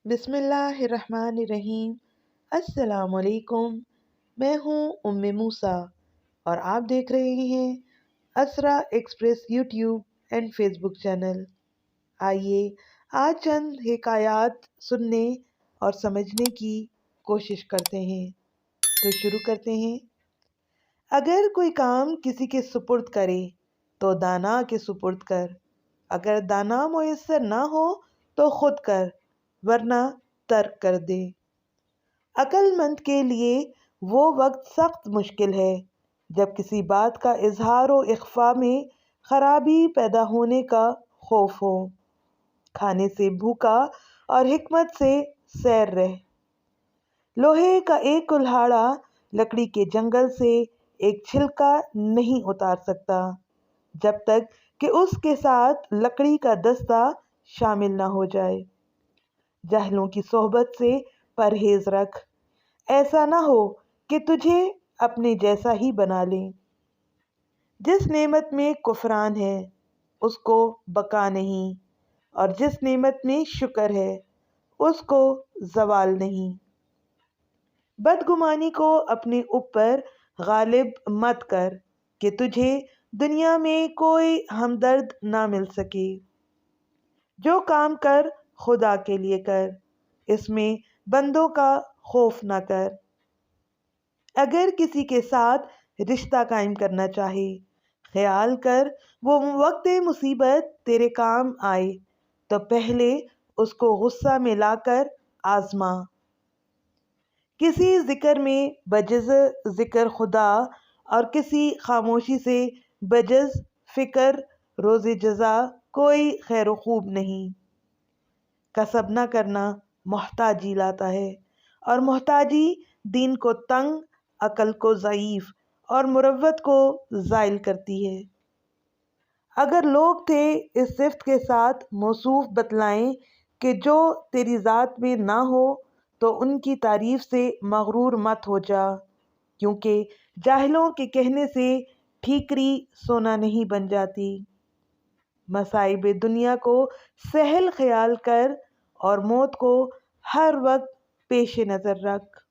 बिस्मिल्लाहिर्रहमानिर्रहीम। अस्सलाम वालेकुम। मैं हूँ उम्मे मूसा और आप देख रहे हैं Asra express YouTube and Facebook channel. आइए आज चंद हिकायात सुनने और समझने की कोशिश करते हैं। तो शुरू करते हैं। अगर कोई काम किसी के सुपुर्द करे तो दाना के सुपुर्द कर। अगर दाना मुयस्सर ना हो तो खुद कर, वरना तर्क कर दे। अक्लमंद के लिए वो वक्त सख्त मुश्किल है जब किसी बात का इजहार व इख्फा में खराबी पैदा होने का खौफ हो। खाने से भूखा और हिकमत से सैर रह। लोहे का एक कुल्हाड़ा लकड़ी के जंगल से एक छिलका नहीं उतार सकता जब तक कि उसके साथ लकड़ी का दस्ता शामिल ना हो जाए। जाहिलों की सोहबत से परहेज रख, ऐसा ना हो कि तुझे अपने जैसा ही बना लें। जिस नेमत में कुफरान है उसको बका नहीं, और जिस नेमत में शुक्र है उसको जवाल नहीं। बदगुमानी को अपने ऊपर गालिब मत कर कि तुझे दुनिया में कोई हमदर्द ना मिल सके। जो काम कर खुदा के लिए कर, इसमें बंदों का खौफ ना कर। अगर किसी के साथ रिश्ता कायम करना चाहे, ख्याल कर वो वक्त मुसीबत तेरे काम आए तो पहले उसको गुस्सा में लाकर आजमा। किसी जिक्र में बजज़ जिक्र खुदा और किसी खामोशी से बजज़ फिक्र रोज़े जज़ा कोई खैर खूब नहीं। कसब न करना मोहताजी लाता है, और मोहताजी दीन को तंग, अकल को ज़ईफ और मुरव्वत को ज़ाइल करती है। अगर लोग थे इस सिफ्त के साथ मौसूफ बतलाएं कि जो तेरी ज़ात में ना हो तो उनकी तारीफ से मगरूर मत हो जा, क्योंकि जाहिलों के कहने से ठीकरी सोना नहीं बन जाती। मसाइब दुनिया को सहल ख्याल कर और मौत को हर वक्त पेश नज़र रख।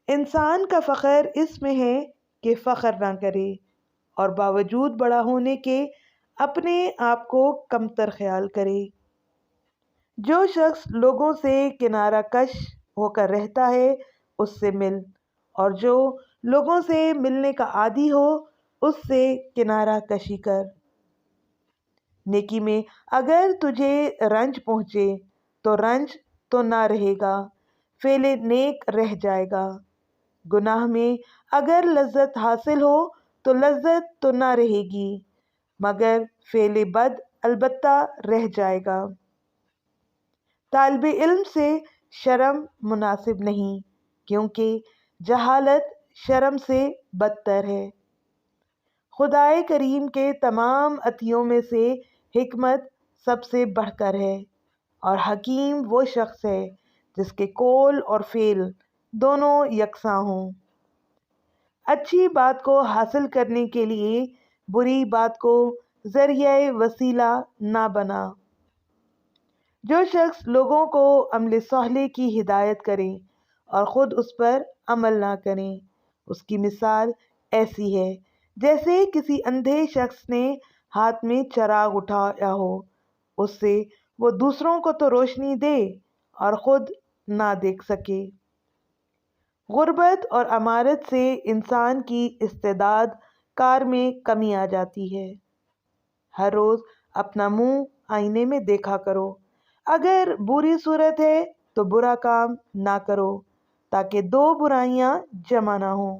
इंसान का फ़ख्र इसमें है कि फ़ख्र ना करे और बावजूद बड़ा होने के अपने आप को कमतर ख्याल करे। जो शख्स लोगों से किनारा कश होकर रहता है उससे मिल, और जो लोगों से मिलने का आदी हो उससे किनारा कशी कर। नेकी में अगर तुझे रंज पहुँचे तो रंज तो ना रहेगा, फेले नेक रह जाएगा। गुनाह में अगर लज्जत हासिल हो तो लज्जत तो ना रहेगी, मगर फेले बद अलबत्ता रह जाएगा। तालिब इल्म से शर्म मुनासिब नहीं, क्योंकि जहालत शर्म से बदतर है। खुदाए करीम के तमाम अतियों में से हिकमत सबसे बढ़कर है, और हकीम वो शख्स है जिसके कौल और फेल दोनों यकसां हों। अच्छी बात को हासिल करने के लिए बुरी बात को ज़रिया वसीला ना बना। जो शख्स लोगों को अमल सोहले की हिदायत करे और ख़ुद उस पर अमल ना करे, उसकी मिसाल ऐसी है जैसे किसी अंधे शख्स ने हाथ में चराग उठाया हो। उससे वो दूसरों को तो रोशनी दे और ख़ुद ना देख सके। गुर्बत और अमारत से इंसान की इस्तेदाद कार में कमी आ जाती है। हर रोज़ अपना मुंह आईने में देखा करो। अगर बुरी सूरत है तो बुरा काम ना करो, ताकि दो बुराइयां जमा ना हो।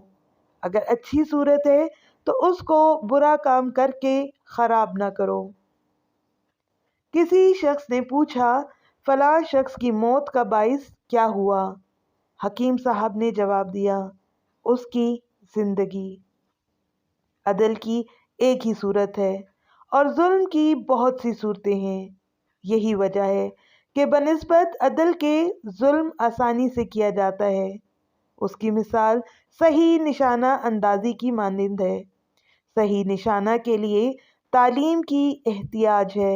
अगर अच्छी सूरत है तो उसको बुरा काम करके खराब ना करो। किसी शख्स ने पूछा, फलां शख्स की मौत का बाइस क्या हुआ? हकीम साहब ने जवाब दिया, उसकी जिंदगी। अदल की एक ही सूरत है और जुल्म की बहुत सी सूरतें हैं। यही वजह है कि बनिस्बत अदल के जुल्म आसानी से किया जाता है। उसकी मिसाल सही निशाना अंदाजी की मानंद है। सही निशाना के लिए तालीम की एहतियाज है,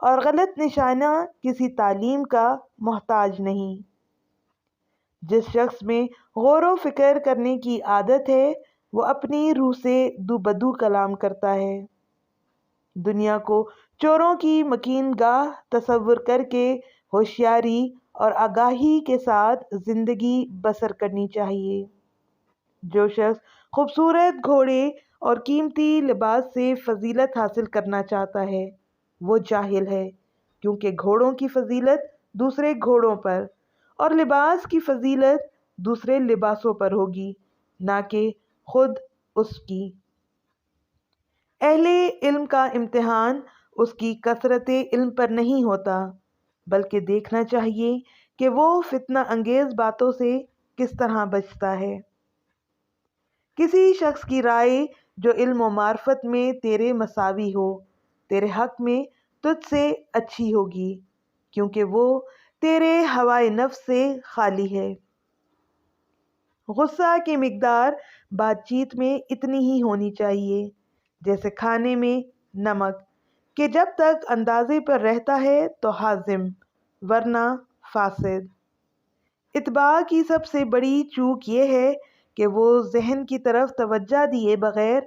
اور غلط نشانہ کسی تعلیم کا محتاج نہیں۔ جس شخص میں غور و فکر کرنے کی عادت ہے وہ اپنی روح سے دو بدو کلام کرتا ہے۔ دنیا کو چوروں کی مکین گاہ تصور کر کے ہوشیاری اور آگاہی کے ساتھ زندگی بسر کرنی چاہیے۔ جو شخص خوبصورت گھوڑے اور قیمتی لباس سے فضیلت حاصل کرنا چاہتا ہے وہ جاہل ہے، کیونکہ گھوڑوں کی فضیلت دوسرے گھوڑوں پر اور لباس کی فضیلت دوسرے لباسوں پر ہوگی، نہ کہ خود اس کی۔ اہل علم کا امتحان اس کی کثرت علم پر نہیں ہوتا، بلکہ دیکھنا چاہیے کہ وہ فتنہ انگیز باتوں سے کس طرح بچتا ہے۔ کسی شخص کی رائے جو علم و معرفت میں تیرے مساوی ہو تیرے حق میں تجھ سے اچھی ہوگی، کیونکہ وہ تیرے ہوائے نفس سے خالی ہے۔ غصہ کی مقدار بات چیت میں اتنی ہی ہونی چاہیے جیسے کھانے میں نمک، کہ جب تک اندازے پر رہتا ہے تو ہاضم ورنہ فاسد۔ اتباع کی سب سے بڑی چوک یہ ہے کہ وہ ذہن کی طرف توجہ دیے بغیر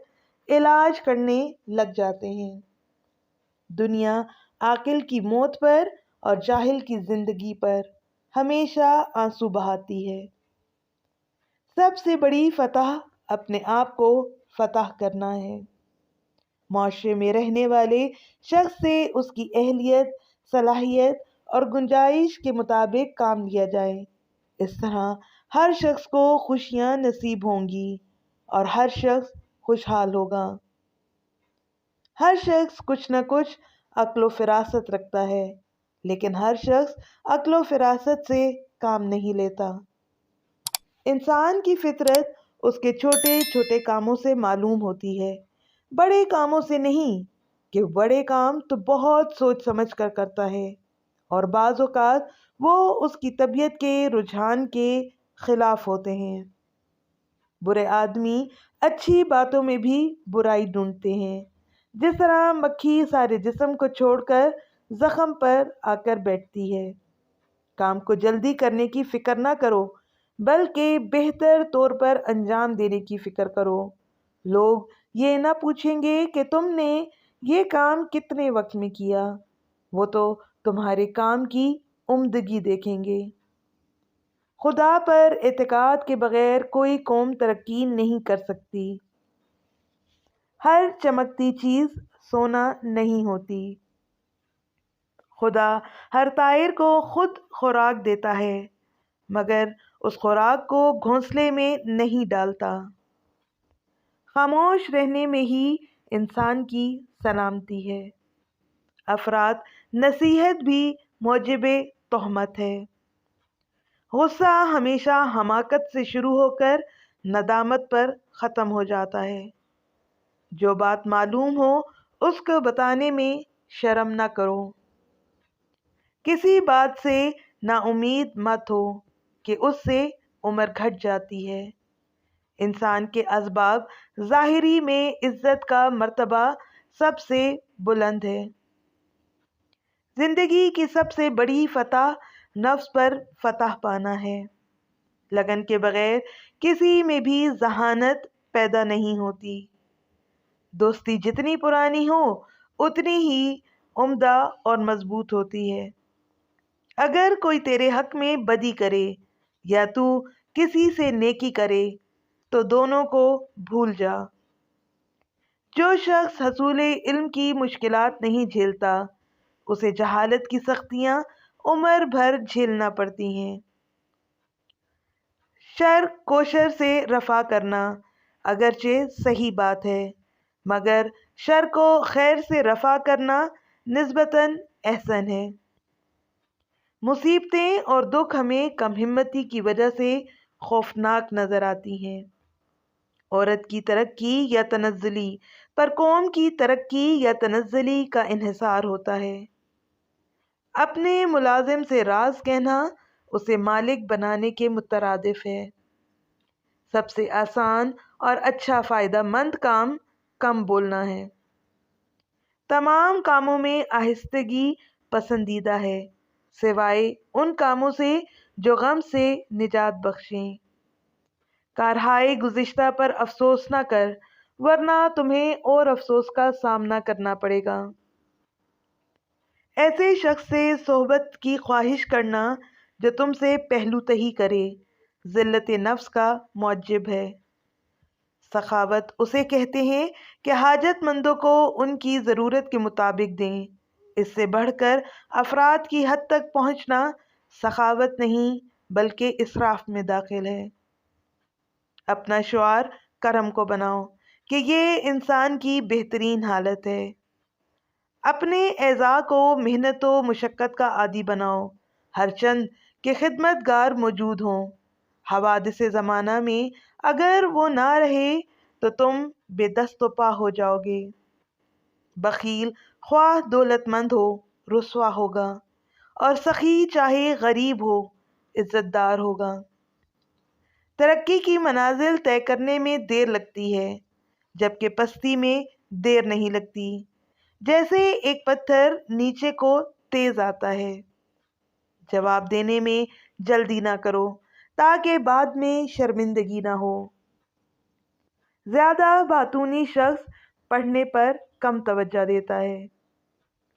علاج کرنے لگ جاتے ہیں۔ دنیا عاقل کی موت پر اور جاہل کی زندگی پر ہمیشہ آنسو بہاتی ہے۔ سب سے بڑی فتح اپنے آپ کو فتح کرنا ہے۔ معاشرے میں رہنے والے شخص سے اس کی اہلیت، صلاحیت اور گنجائش کے مطابق کام لیا جائے۔ اس طرح ہر شخص کو خوشیاں نصیب ہوں گی اور ہر شخص خوشحال ہوگا۔ ہر شخص کچھ نہ کچھ عقل و فراست رکھتا ہے، لیکن ہر شخص عقل و فراست سے کام نہیں لیتا۔ انسان کی فطرت اس کے چھوٹے چھوٹے کاموں سے معلوم ہوتی ہے، بڑے کاموں سے نہیں، کہ بڑے کام تو بہت سوچ سمجھ کر کرتا ہے اور بعض اوقات وہ اس کی طبیعت کے رجحان کے خلاف ہوتے ہیں۔ برے آدمی اچھی باتوں میں بھی برائی ڈھونڈتے ہیں، جس طرح مکھی سارے جسم کو چھوڑ کر زخم پر آ کر بیٹھتی ہے۔ کام کو جلدی کرنے کی فکر نہ کرو، بلکہ بہتر طور پر انجام دینے کی فکر کرو۔ لوگ یہ نہ پوچھیں گے کہ تم نے یہ کام کتنے وقت میں کیا، وہ تو تمہارے کام کی عمدگی دیکھیں گے۔ خدا پر اعتقاد کے بغیر کوئی قوم ترقی نہیں کر سکتی۔ ہر چمکتی چیز سونا نہیں ہوتی۔ خدا ہر طائر کو خود خوراک دیتا ہے، مگر اس خوراک کو گھونسلے میں نہیں ڈالتا۔ خاموش رہنے میں ہی انسان کی سلامتی ہے۔ افراط نصیحت بھی موجب تہمت ہے۔ غصہ ہمیشہ حماقت سے شروع ہو کر ندامت پر ختم ہو جاتا ہے۔ جو بات معلوم ہو اس کو بتانے میں شرم نہ کرو۔ کسی بات سے نا امید مت ہو کہ اس سے عمر گھٹ جاتی ہے۔ انسان کے اسباب ظاہری میں عزت کا مرتبہ سب سے بلند ہے۔ زندگی کی سب سے بڑی فتح نفس پر فتح پانا ہے۔ لگن کے بغیر کسی میں بھی ذہانت پیدا نہیں ہوتی۔ دوستی جتنی پرانی ہو اتنی ہی عمدہ اور مضبوط ہوتی ہے۔ اگر کوئی تیرے حق میں بدی کرے یا تو کسی سے نیکی کرے تو دونوں کو بھول جا۔ جو شخص حصول علم کی مشکلات نہیں جھیلتا اسے جہالت کی سختیاں عمر بھر جھیلنا پڑتی ہیں۔ شر کو شر سے رفع کرنا اگرچہ صحیح بات ہے، مگر شر کو خیر سے رفع کرنا نسبتاً احسن ہے۔ مصیبتیں اور دکھ ہمیں کم ہمتی کی وجہ سے خوفناک نظر آتی ہیں۔ عورت کی ترقی یا تنزلی پر قوم کی ترقی یا تنزلی کا انحصار ہوتا ہے۔ اپنے ملازم سے راز کہنا اسے مالک بنانے کے مترادف ہے۔ سب سے آسان اور اچھا فائدہ مند کام کم بولنا ہے۔ तमाम कामों में आहिस्तगी पसंदीदा है, सिवाय उन कामों से जो गम से निजात बख्शें। कारहाय गुज़िश्ता पर अफसोस न कर, वरना तुम्हें और अफसोस का सामना करना पड़ेगा। ऐसे शख्स से सोहबत की ख्वाहिश करना जो तुमसे पहलू तही करे, ज़िल्लत नफ्स का मौजिब है। सखावत उसे कहते हैं कि हाजतमंदों को उनकी ज़रूरत के मुताबिक दें। इससे बढ़कर अफराद की हद तक पहुंचना सखावत नहीं बल्कि इसराफ में दाखिल है। अपना शुआर करम को बनाओ कि ये इंसान की बेहतरीन हालत है। अपने एज़ा को मेहनत व मुशक्क़त का आदी बनाओ, हर चंद के खिदमतगार मौजूद हों। हवादिस ज़माना में अगर वो ना रहे तो तुम बेदस्त पा हो जाओगे। बखील ख्वाह दौलतमंद हो रुसवा होगा, और सखी चाहे गरीब हो इज्जतदार होगा। तरक्की की मनाजिल तय करने में देर लगती है, जबकि पस्ती में देर नहीं लगती। जैसे एक पत्थर नीचे को तेज आता है। जवाब देने में जल्दी ना करो ताकि बाद में शर्मिंदगी ना हो। ज़्यादा बातूनी शख्स पढ़ने पर कम तवज्जो देता है।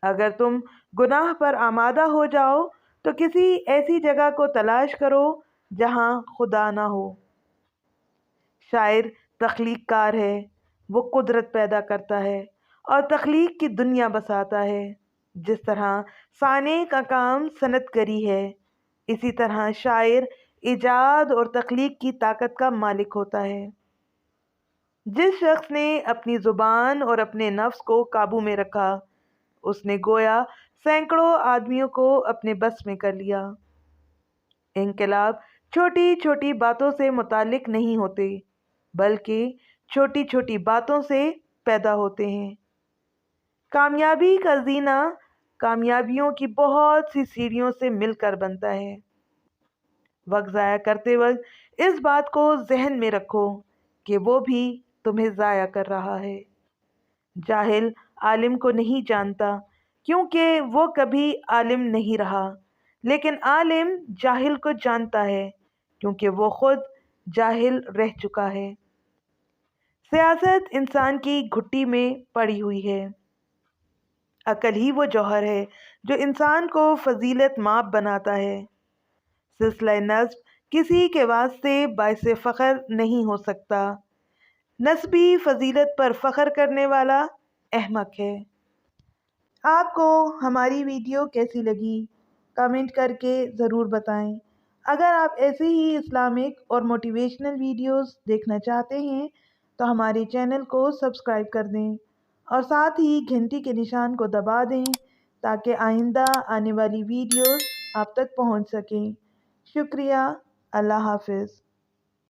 अगर तुम गुनाह पर आमादा हो जाओ तो किसी ऐसी जगह को तलाश करो जहां खुदा ना हो। शायर तख्लीक कार है, वो कुदरत पैदा करता है और तख्लीक की दुनिया बसाता है। जिस तरह साने का काम सनतगरी है, इसी तरह शायर इजाद और तख्लीक की ताकत का मालिक होता है। जिस शख्स ने अपनी ज़ुबान और अपने नफ्स को काबू में रखा, उसने गोया सैकड़ों आदमियों को अपने बस में कर लिया। इनकलाब छोटी छोटी बातों से मुतालिक नहीं होते, बल्कि छोटी छोटी बातों से पैदा होते हैं। कामयाबी का जीना कामयाबियों की बहुत सी सीढ़ियों से मिलकर बनता है। वक्त ज़ाया करते वक्त इस बात को जहन में रखो कि वो भी तुम्हें ज़ाया कर रहा है। जाहिल आलिम को नहीं जानता क्योंकि वो कभी आलिम नहीं रहा, लेकिन आलिम जाहिल को जानता है क्योंकि वो खुद जाहिल रह चुका है। सियासत इंसान की घुट्टी में पड़ी हुई है। अकल ही वो जौहर है जो इंसान को फजीलत माप बनाता है। सिलसिला नस्ब किसी के वास्ते बाइसे फ़ख्र नहीं हो सकता। नस्बी फजीलत पर फ़ख्र करने वाला अहमक है। आपको हमारी वीडियो कैसी लगी कमेंट करके ज़रूर बताएं। अगर आप ऐसे ही इस्लामिक और मोटिवेशनल वीडियोस देखना चाहते हैं तो हमारे चैनल को सब्सक्राइब कर दें और साथ ही घंटी के निशान को दबा दें ताकि आइंदा आने वाली वीडियोस आप तक पहुंच सकें। शुक्रिया। अल्लाह हाफ़िज़।